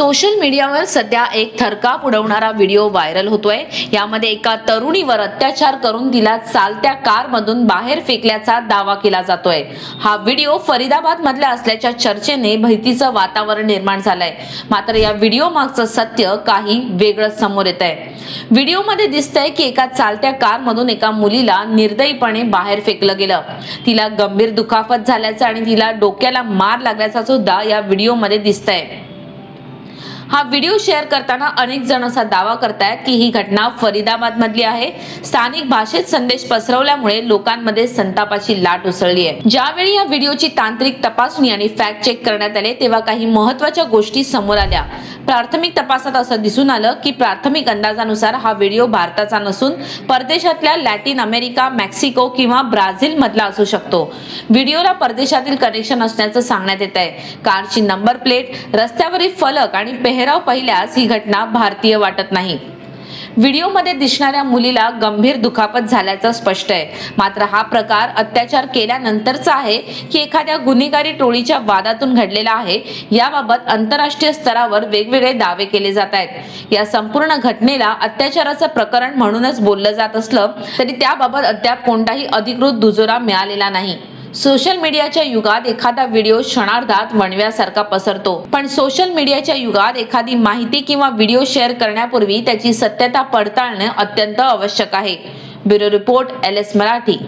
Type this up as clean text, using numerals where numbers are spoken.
Social मीडियावर सध्या एक थरकाप उडवणारा व्हिडिओ व्हायरल होतोय। यामध्ये एका तरुणीवर अत्याचार करून तिला चालत्या कारमधून बाहेर फेकल्याचा दावा केला जातोय। हा व्हिडिओ फरीदाबाद मधला असल्याच्या चर्चेने भीतीचं वातावरण निर्माण झालंय। मात्र या व्हिडिओ मागचं सत्य काही वेगळंच समोर येत आहे। व्हिडिओमध्ये दिसतंय की एका चालत्या कारमधून एका मुलीला निर्दयीपणे बाहेर फेकलं गेलं। तिला गंभीर दुखापत झाल्याचं आणि तिला डोक्याला मार लागल्याचा सुद्धा या व्हिडिओमध्ये दिसतंय। हा व्हिडिओ शेअर करताना अनेक जण असा दावा करतायत की ही घटना फरीदाबाद मधली आहे। स्थानिक भाषेत संदेश पसरवल्यामुळे लोकांमध्ये संतापाची लाट उसळली आहे। ज्यावेळी या व्हिडिओची तांत्रिक तपासणी आणि फॅक्ट चेक करण्यात आले तेव्हा काही महत्त्वाच्या गोष्टी समोर आल्या। प्राथमिक तपासात असं दिसून आलं की प्राथमिक अंदाजानुसार हा व्हिडिओ भारताचा नसून परदेशातल्या लॅटिन अमेरिका, मेक्सिको किंवा ब्राझील मधला असू शकतो। व्हिडिओला परदेशातील कनेक्शन असण्याचं सांगण्यात येत आहे। कारची नंबर प्लेट, रस्त्यावरील फलक आणि पेहराव पाहिल्यास ही घटना भारतीय वाटत नाही। व्हिडिओमध्ये दिसणाऱ्या मुलीला गंभीर दुखापत झाल्याचं स्पष्ट आहे। मात्र हा प्रकार अत्याचार केल्यानंतरचा आहे की एखाद्या गुन्हेगारी टोळीच्या वादातून घडलेला आहे, याबाबत आंतरराष्ट्रीय स्तरावर वेगवेगळे दावे केले जात आहेत। या संपूर्ण घटनेला अत्याचाराचं प्रकरण म्हणूनच बोललं जात असलं तरी त्याबाबत अद्याप कोणताही अधिकृत दुजोरा मिळालेला नाही। सोशल मीडियाच्या युगात एखादा व्हिडिओ क्षणार्धात वणव्यासारखा पसरतो, पण सोशल मीडियाच्या युगात एखादी माहिती किंवा व्हिडिओ शेअर करण्यापूर्वी त्याची सत्यता पडताळणे अत्यंत आवश्यक आहे। Bureau report, LS Marathi.